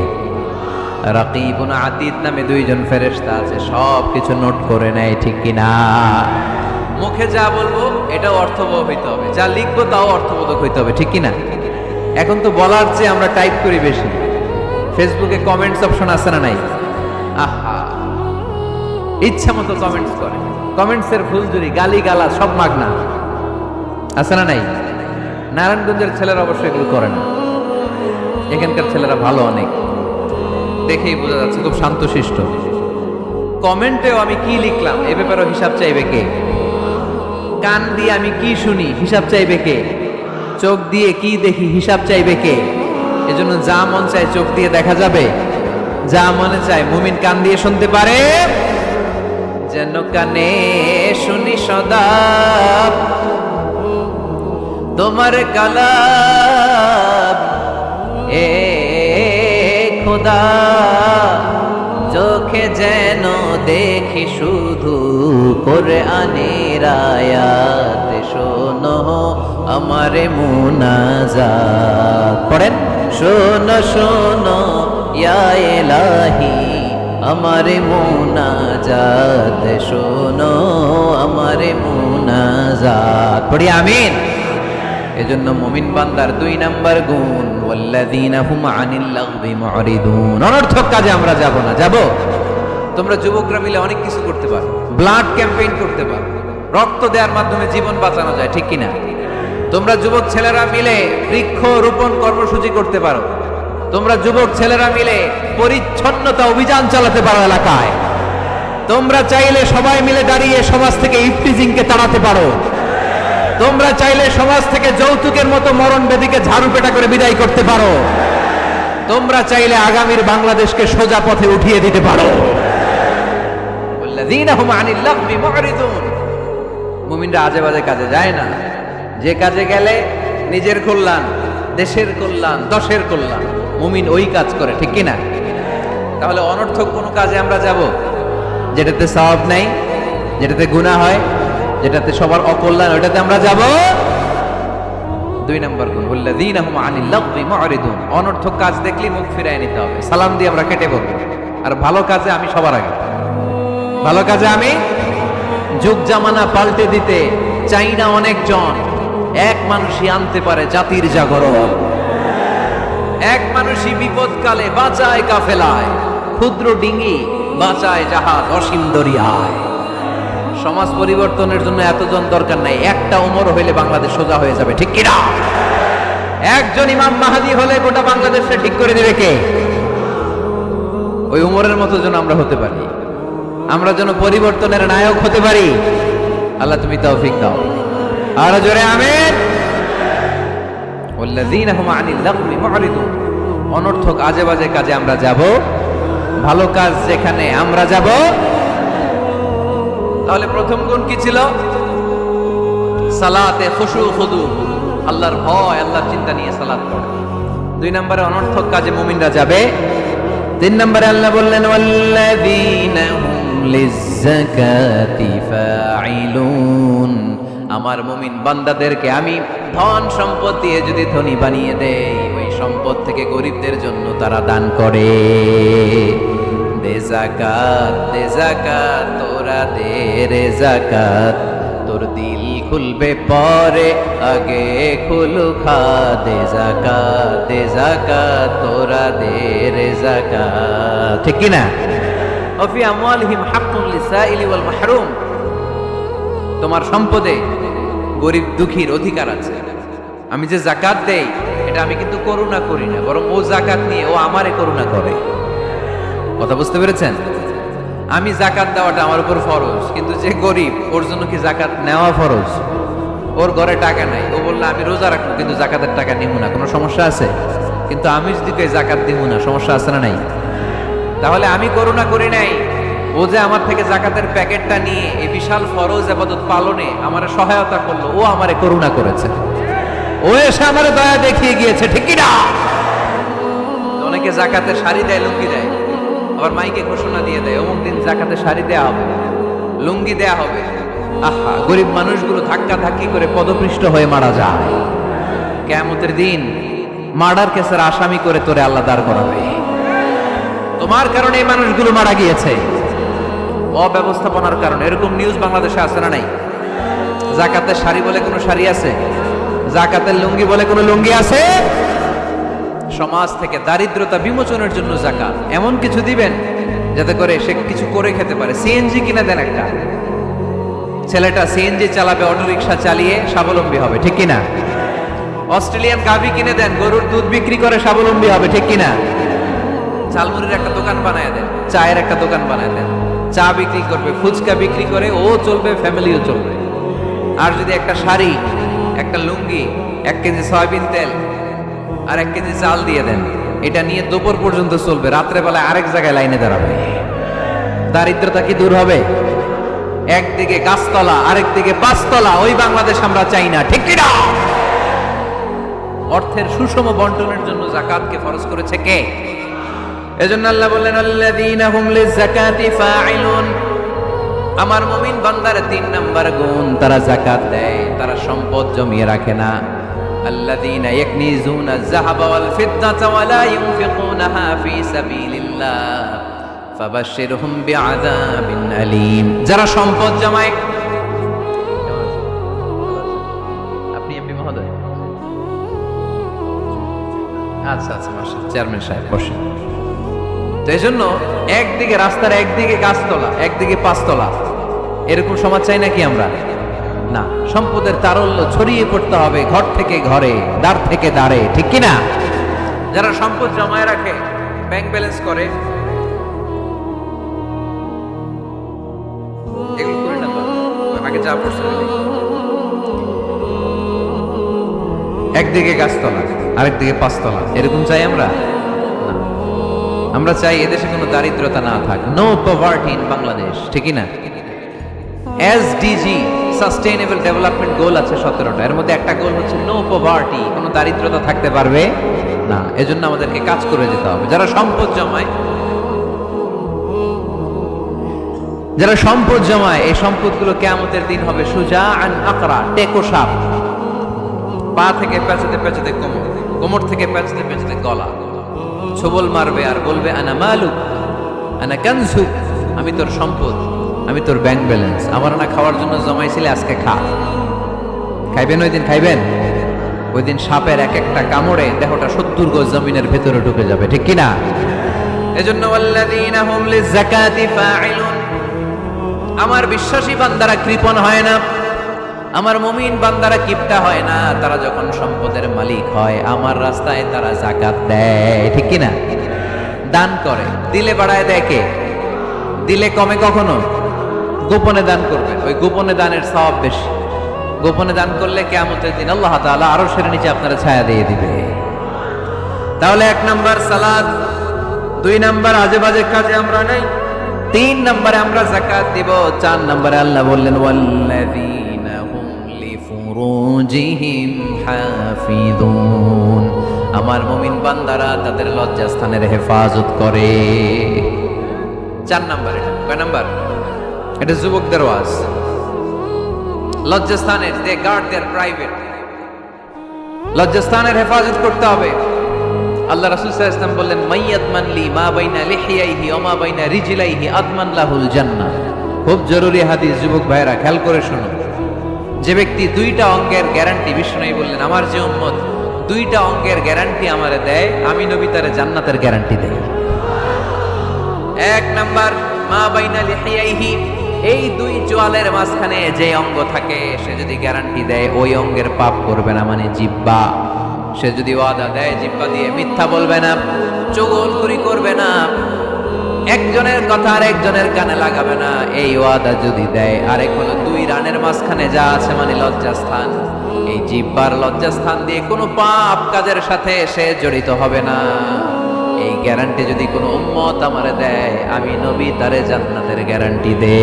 রাকিবুন আতীদ নামে দুইজন ফেরেশতা আছে, সব কিছু নোট করে নেয়, ঠিক কিনা? মুখে যা বলবো এটাও অর্থবহ হইতে হবে, যা লিখবো তাও অর্থবোধক হইতে হবে, ঠিক কিনা? এখন তো বলার চেয়ে আমরা টাইপ করি বেশি। ফেসবুকে কমেন্টস অপশন আছে না নাই? আহা, ইচ্ছা মতো কমেন্টস করে, কমেন্টসের ফুলঝুরি, গালি গালা সব মাগনা, আছে না নাই? নারায়ণগঞ্জের ছেলেরা অবশ্যই এগুলো করে না, এখানকার ছেলেরা ভালো, অনেক দেখেই বোঝা যাচ্ছে খুব শান্তশিষ্ট। কমেন্টেও আমি কি লিখলাম এ ব্যাপারেও হিসাব চাইবে কে? কান দিয়ে আমি কি শুনি হিসাব চাইবে কে? চোখ দিয়ে কি দেখি হিসাব চাইবে কে? এজন্য যা মন চায় চোখ দিয়ে দেখা যাবে, যা মনে চায় মুমিন কান দিয়ে শুনতে পারে। যেন কানে শুনি সদা তোমার কালাম, এ খোদা চোখে যেন দেখি শুধু কোরআনের আয়াত, শোনো আমারে মুনাজাত। পড়েন, শোনো শোনো ইয়া ইলাহি আমারে মুনাজাত, শোনো আমারে মুনাজাত। পড়ি আমিন। এজন্য মুমিন বান্দার 2 নাম্বার গুণ ওয়াল্লাযীনা হুম আনিল লাগবি মুরিদুন। অনর্থক কাজে আমরা যাব না। যাব? তোমরা যুবকরা মিলে অনেক কিছু করতে পারো, ব্লাড ক্যাম্পেইন করতে পারো, রক্ত দেওয়ার মাধ্যমে জীবন বাঁচানো যায়, ঠিক কিনা? তোমরা যুবক ছেলেরা মিলে বৃক্ষ রোপণ কর্মসূচি করতে পারো, তোমরা যুবক ছেলেরা মিলে পরিচ্ছন্নতা অভিযান চালাতে পারো এলাকায়। তোমরা চাইলে সবাই মিলে দাঁড়িয়ে সমাজ থেকে ইফটিজিংকে তাড়াতে পারো। তোমরা চাইলে সমাজ থেকে যৌতুকের মতো মরণ ব্যাধিকে ঝাড়ু পেটা করে বিদায় করতে পারো। তোমরা চাইলে আগামীর বাংলাদেশকে সোজা পথে উঠিয়ে দিতে পারো। ওয়াল্লাযীনা হুম আনিল লাগবি মুরিদুন। মুমিনরা আজে বাজে কাজে যায় না, যে কাজে গেলে নিজের কল্যাণ, দেশের কল্যাণ, দশের কল্যাণ, মুমিন ওই কাজ করে, ঠিক কিনা? তাহলে অনর্থক কোনো কাজে আমরা যাব যেটাতে সওয়াব নাই, যেটাতে গুনাহ হয়, যেটাতে সবার অকল্যাণ, ওটাতে আমরা যাব? 2 নাম্বার গুণ ওয়াল্লাযীনা হুম আনিল লাগবি মুরিদুন। অনর্থক কাজ দেখলে মুখ ফিরায় নিতে হবে, সালাম দিয়ে আমরা কেটে পড়ব। আর ভালো কাজে আমি সবার আগে, ভালো কাজে আমি। যুগ জামানা পাল্টে দিতে চাই না অনেকজন, এক মানুষই আনতে পারে জাতির জাগরণ। এক মানুষই বিপদকালে বাঁচায় কাফেলায়, ক্ষুদ্র ডিঙ্গি বাঁচায় জাহাজ অসীম দরিয়ায়। সমাজ পরিবর্তনের জন্য এতজন দরকার নাই, একটা ওমর হইলে বাংলাদেশ সোজা হয়ে যাবে, ঠিক কিনা? একজন ইমাম মাহাদি হলে গোটা বাংলাদেশে ঠিক করে দেবে কে? ওই উমরের মতো যেন আমরা হতে পারি, আমরা যেন পরিবর্তনের নায়ক হতে পারি। আল্লাহ তুমি তৌফিক দাও। আর জোরে আমিন। ওয়াল্লাযীনা হুম আনিল লাগবি মুরিদুন। অনর্থক আজে বাজে কাজে আমরা যাব, ভালো কাজ যেখানে আমরা যাব। তাহলে প্রথম গুণ কি ছিল? সালাতে খুশু খুদু, আল্লাহর ভয়, আল্লাহর চিন্তা নিয়ে সালাত পড়ে। 2 নম্বরে অনর্থক কাজে মুমিনরা যাবে। 3 নম্বরে আল্লাহ বললেন ওয়াল্লাযীনা হুম লিয-যাকাতি ফাঈলুন। আমার মুমিন বান্দাদেরকে আমি ধন সম্পদ দিয়ে যদি ধনী বানিয়ে দেই, ওই সম্পদ থেকে গরিবদের জন্য তারা দান করে। দে যাকাত, দে যাকাত, তোরা দে রে যাকাত, তোর দিল খুলবে পরে আগে খুলু খা। দে যাকাত, দে যাকাত, তোরা দে রে যাকাত, ঠিক কি না? ওয়া ফি আমওয়ালিহিম হাক্কুন লিসাইলি ওয়াল মাহরুম। তোমার সম্পদে গরিব দুঃখীর অধিকার আছে। আমি যে জাকাত দেই এটা আমি কিন্তু করুণা করি না, বরং ও জাকাত নিয়ে ও আমারে করুণা করে। কথা বুঝতে পেরেছেন? আমি জাকাত দেওয়াটা আমার উপর ফরজ, কিন্তু যে গরিব ওর জন্য কি জাকাত নেওয়া ফরজ? ওর ঘরে টাকা নাই, ও বললো আমি রোজা রাখবো কিন্তু জাকাতের টাকা নিব না, কোনো সমস্যা আছে? কিন্তু আমি যদি কই জাকাত দিব না, সমস্যা আছে না নাই? তাহলে আমি করুণা করি নাই, ও যে আমার থেকে জাকাতের প্যাকেটটা নিয়ে এই বিশাল ফরজ ইবাদত পালনে আমার সহায়তা করলো, ও আমারে করুণা করেছে, ও এসে আমারে দয়া দেখিয়ে গিয়েছে, ঠিক কি না? অনেকে জাকাতের শাড়ি দেয়, লুঙ্গি দেয়, আবার মাইকে ঘোষণা দিয়ে দেয় অমুক দিন জাকাতের শাড়ি দেয়া হবে, লুঙ্গি দেয়া হবে। আহা, গরিব মানুষগুলো ধাক্কা ধাক্কি করে পদপৃষ্ঠ হয়ে মারা যায়। কিয়ামতের দিন মার্ডার কেসের আসামি করে তোরে আল্লাহ দাঁড় করাবে। তোমার কারণে এই মানুষগুলো মারা গিয়েছে, অব্যবস্থাপনার কারণে। এরকম নিউজ বাংলাদেশে আছে না নাই? জাকাতের শাড়ি বলে কোনো শাড়ি আছে? জাকাতের লুঙ্গি বলে কোনো লুঙ্গি আছে? সমাজ থেকে দারিদ্রতা বিমোচনের জন্য জাকাত এমন কিছু দিবেন যাতে করে সে কিছু করে খেতে পারে। সিএনজি কিনে দেন, একটা ছেলেটা সিএনজি চালাবে, অটো রিক্সা চালিয়ে স্বাবলম্বী হবে, ঠিক কিনা? অস্ট্রেলিয়ান গাভী কিনে দেন, গরুর দুধ বিক্রি করে স্বাবলম্বী হবে, ঠিক কিনা? ঝালমুড়ির একটা দোকান বানায় দেন, চায়ের একটা দোকান বানায় দেন, চা বিক্রি করবে, ফুচকা বিক্রি করে ও চলবে, ফ্যামিলিও চলবে। আর যদি একটা শাড়ি, একটা লুঙ্গি, 1 কেজি সয়াবিন তেল আর 1 কেজি চাল দিয়ে দেন, এটা নিয়ে দুপুর পর্যন্ত চলবে, রাত্রে বেলায় আরেক জায়গায় লাইনে দাঁড়াবে। দারিদ্রতা কি দূর হবে? একদিকে গাছতলা, আরেকদিকে পাঁচতলা, ওই বাংলাদেশ আমরা চাই না, ঠিক কিনা? অর্থের সুষম বন্টনের জন্য যাকাতকে ফরজ করেছে কে? এজন্য আল্লাহ বললেন আল্লাযীনা হুম লিযাকাতি ফাঈলুন। আমার মুমিন বান্দার 3 নাম্বার গুণ, তারা যাকাত দেয়, তারা সম্পদ জমিয়ে রাখে না। আল্লাযীনা ইয়াকনিজুনা আয-যাহাবা ওয়াল ফিদ্দাতা ওয়া লা ইউনফিকুনাহা ফী সাবিলিল্লাহ ফাবাশশিরহুম বিআযাবিন আলীম। যারা সম্পদ জমায়, আপনি এমপি মহোদয়? আচ্ছা আচ্ছা, মাশাআল্লাহ, চেয়ারম্যান সাহেব বসেন। তো এই জন্য একদিকে রাস্তার একদিকে গাছতলা, একদিকে পাঁচতলা, এরকম সমাজ চাই নাকি আমরা? না, সম্পদের তারল্য ছড়িয়ে পড়তে হবে, ঘর থেকে ঘরে, দ্বার থেকে দ্বারে, ঠিক কিনা? যারা সম্পদ জমায় রাখে, ব্যাংক ব্যালেন্স করে, এগুলো করে না তো আগে যা পড়ছে, একদিকে গাছতলা আরেকদিকে পাঁচতলা, এরকম চাই আমরা? আমরা চাই এদেশে কোনো দারিদ্রতা না থাক, নো পভার্টি ইন বাংলাদেশ, ঠিকই না? এসডিজি সাস্টেইনেবল ডেভেলপমেন্ট গোল আছে 17টা, এর মধ্যে একটা গোল হচ্ছে নো পভার্টি, কোনো দারিদ্রতা থাকতে পারবে না। এজন্য আমাদেরকে কাজ করে যেতে হবে। যারা সম্পদ জমায়, যারা সম্পদ জমায়, এই সম্পদগুলো কিয়ামতের দিন হবে সুজাআন আকরা, টেকো সাপ, পা থেকে পেঁচাতে পেঁচাতে কোমর, কোমর থেকে পেঁচাতে পেঁচাতে গলা, ছবল মারবে আর বলবে আনা মালুক আনা কানজুক, আমি তোর সম্পদ, আমি তোর ব্যাংক ব্যালেন্স, আমার না খাওয়ার জন্য জমাইছিলে, আজকে খা। খাইবেন ওই দিন? খাইবেন? ওই দিন সাপের এক একটা কামড়ে দেহটা 70 গজ জমিনের ভেতরে ঢুকে যাবে, ঠিক কিনা? এজন্য ওয়াল্লাযীনা হুম লিযাকাতি ফাঈলুন। আমার বিশ্বাসী বান্দারা কৃপণ হয় না, আমার মুমিন বান্দারা কিপটা হয় না। তারা যখন সম্পদের মালিক হয়, আমার রাস্তায় তারা যাকাত দেয়, ঠিক কিনা? দান করে, দিলে বাড়ায় দেয় কে? দিলে কমে কখনো? গোপনে দান করবেন, ওই গোপনে দানের সওয়াব বেশি। গোপনে দান করলে কিয়ামতের দিন আল্লাহ তাআলা আরশের নিচে আপনারা ছায়া দিয়ে দিবে। তাহলে 1 নাম্বার সালাত, 2 নাম্বার আজে বাজে কাজে আমরা নাই, 3 নাম্বারে আমরা যাকাত দিব, 4 নাম্বারে আল্লাহ বললেন ওয়াল্লাযীনা হুম লিফুরুজিহিম হাফিযুন। আমার মুমিন বান্দারা তাদের লজ্জাস্থানের হেফাজত করে। 4 নাম্বার। এটা কয় নাম্বার? এটা যুবকদের ওয়াজ। লজ্জাস্থানের, দে গার্ড দেয়ার প্রাইভেট, লজ্জাস্থানের হেফাজত করতে হবে। আল্লাহ রাসূল সাল্লাল্লাহু আলাইহি ওয়াসাল্লাম বললেন মাইয়াতমান লি মা বাইনা লিহিয়াইহি ওয়া মা বাইনা রিজলাইহি আদমান লাহুল জান্নাহ। খুব জরুরি হাদিস, যুবক ভাইরা খেয়াল করে শুনুন। যে ব্যক্তি 2টা অঙ্গের গ্যারান্টি, বিষ্ণু বললেন আমার যে উম্মত 2টা অঙ্গের গ্যারান্টি আমারে দেয়, আমি নবী তারে জান্নাতের গ্যারান্টি দেই। 1 নাম্বার মা বাইনা লিহিয়াইহি, এই দুই চোয়ালের মাঝখানে যে অঙ্গ থাকে সে যদি গ্যারান্টি দেয় ওই অঙ্গের পাপ করবে না, মানে জিহ্বা। সে যদি ওয়াদা দেয় জিহ্বা দিয়ে মিথ্যা বলবে না, চুগলখড়ি করবে না, একজনের কথা আর একজনের কানে লাগাবে না, এই ওয়াদা যদি দেয়। আরেক হলো দুই রানের মাঝখানে যা আছে মানে লজ্জাস্থান, এই জিহ্বার লজ্জাস্থান দিয়ে কোনো পাপ কাজের সাথে সে জড়িত হবে না। এই গ্যারান্টি যদি কোনো উম্মত আমারে দেয়, আমি নবী তারে জান্নাতের গ্যারান্টি দে।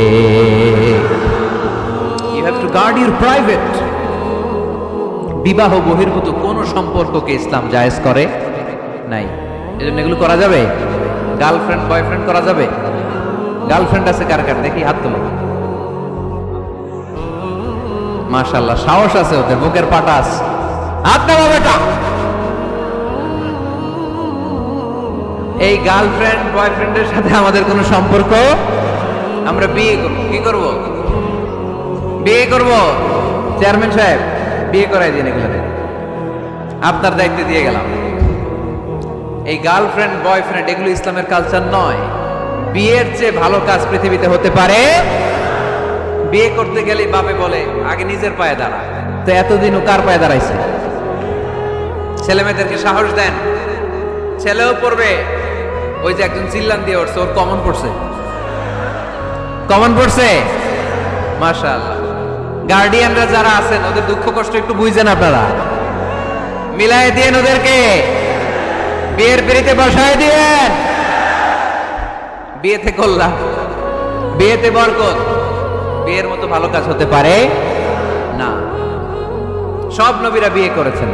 You have to guard your private. বিবাহ বহির্ভূত কোন সম্পর্ককে ইসলাম জায়েজ করে নাই। এজন্য এগুলো করা যাবে? গার্লফ্রেন্ড বয়ফ্রেন্ড করা যাবে? গার্লফ্রেন্ড আছে কার কার দেখি হাত তোলো। মাশাআল্লাহ, সাহস আছে ওদের, বুকের পাটা আছে। হাত নামা বেটা। এই গার্লফ্রেন্ড বয়ফ্রেন্ডের সাথে আমাদের কোনো সম্পর্ক, আমরা বিয়ে করব। কি করব? বিয়ে করব। চেয়ারম্যান সাহেব বিয়ে করাই দিন, এগুলো আপনার দায়িত্বে দিয়ে গেলাম। এই গার্লফ্রেন্ড বয়ফ্রেন্ড এগুলো ইসলামের কালচার নয়। বিয়ের চেয়ে ভালো কাজ পৃথিবীতে হতে পারে? বিয়ে করতে গেলে বাপে বলে আগে নিজের পায়ে দাঁড়া। তো এতদিন ও কার পায়ে দাঁড়াইছে? ছেলে মেয়েদেরকে সাহস দেন, ছেলেও পড়বে। ওই যে একজন চিল্লান দিয়ে উঠছে, ওর কমন পড়ছে, কমন পড়ছে। মাশাআল্লাহ। গার্ডিয়ানরা যারা আছেন ওদের দুঃখ কষ্ট একটু বুঝছেন আপনারা, মিলাই দিয়েন ওদেরকে, বিয়ের পিড়িতে বসায় দিয়েন। বিয়েতে কল্যাণ, বিয়েতে বরকত। বিয়ের মতো ভালো কাজ হতে পারে না। সব নবীরা বিয়ে করেছেন।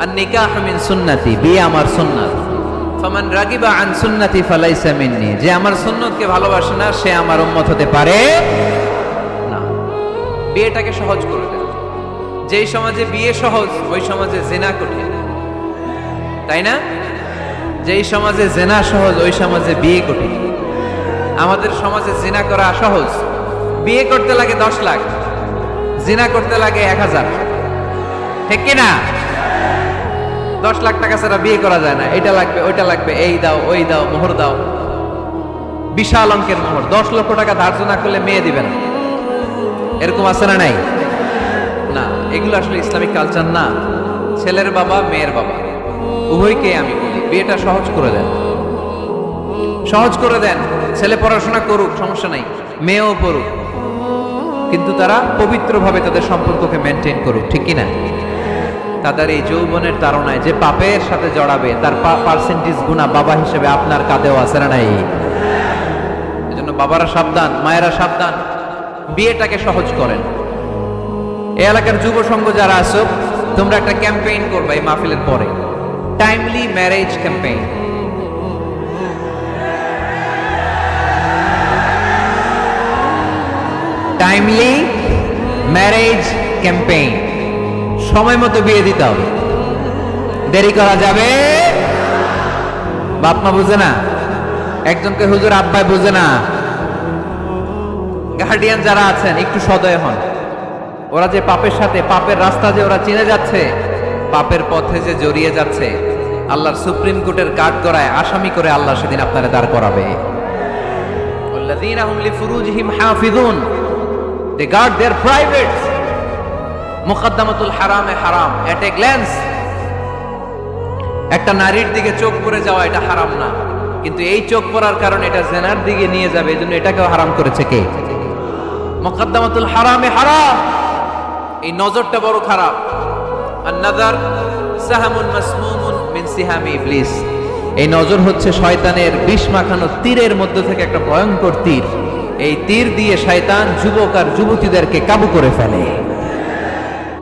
আর নিকাহ মিন সুন্নতি, বিয়ে আমার সুন্নাত। ফামান রাগিবা আন সুন্নতি ফালাইসা মিন্নি, যে আমার সুন্নতকে ভালোবাসে না সে আমার উম্মত হতে পারে না। বিয়েটাকে সহজ করে দেন। যেই সমাজে বিয়ে সহজ ওই সমাজে জিনা কঠিন, তাই না? যেই সমাজে জিনা সহজ ওই সমাজে বিয়ে কঠিন। আমাদের সমাজে জিনা করা সহজ, বিয়ে করতে লাগে 10 লাখ, জিনা করতে লাগে 1000। ঠিক কি না? 10 লাখ টাকা ছাড়া বিয়ে করা যায় না। এটা লাগবে ওইটা লাগবে, এই দাও ওই দাও, মোহর দাও, বিশাল অঙ্কের মোহর। 10 লক্ষ টাকা ধার্য না করলে মেয়ে দিবে না, এরকম আছে না নাই? না, এগুলো আসলে ইসলামিক কালচার না। ছেলের বাবা মেয়ের বাবা উভয়কে আমি বলি বিয়েটা সহজ করে দেন, সহজ করে দেন। ছেলে পড়াশোনা করুক, সমস্যা নাই, মেয়েও পড়ুক, কিন্তু তারা পবিত্রভাবে তাদের সম্পর্ককে মেনটেন করুক। ঠিক কিনা? তাদের এই যৌবনের তাড়নায় যে পাপের সাথে জড়াবে তার পার্সেন্টেজ গুণা বাবা হিসেবে আপনার কাঁধেও আছে না নাই? এজন্য বাবারা সাবধান, মায়েরা সাবধান, বিয়েটাকে সহজ করেন। এই এলাকার যুব সংঘ যারা আছো, তোমরা একটা ক্যাম্পেইন করবা এই মাহফিলের পরে, timely marriage campaign. Timely marriage campaign. সময় মতো বিয়ে দিতে হবে, দেরি করা যাবে। বাপ মা বুঝে না, একজনকে হুজুর আব্বাই বুঝে না। গার্ডিয়ান যারা আছেন একটু সদয় হন। ওরা যে পাপের সাথে, পাপের রাস্তা যে ওরা চিনে যাচ্ছে, পাপের পথে যে জড়িয়ে যাচ্ছে, আল্লাহর সুপ্রিম কোর্টের কাঠ গড়ায় আসামি করে আল্লাহ সেদিন আপনারা দাঁড় করাবে। ওয়াল্লাযীনা হুম লিফুরুজিহিম হাফিযুন, they guard their privates. মুকদ্দমাতুল হারামে হারাম। এট এ গ্ল্যান্স একটা নারীর দিকে চোখ পড়ে যাওয়া এটা হারাম না, কিন্তু এই চোখ পড়ার কারণে এটা জেনার দিকে নিয়ে যাবে, এজন্য এটাকেও হারাম করেছে কে? মুকদ্দমাতুল হারামে হারাম। এই নজরটা বড় খারাপ। আর নাযার সাহামুন মাসমুমুন মিন সিহামি ইবলিস। এই নজর হচ্ছে শয়তানের বিষ মাখানো তীরের মধ্যে থেকে একটা ভয়ঙ্কর তীর। এই তীর দিয়ে শয়তান যুবক আর যুবতীদেরকে কাবু করে ফেলে।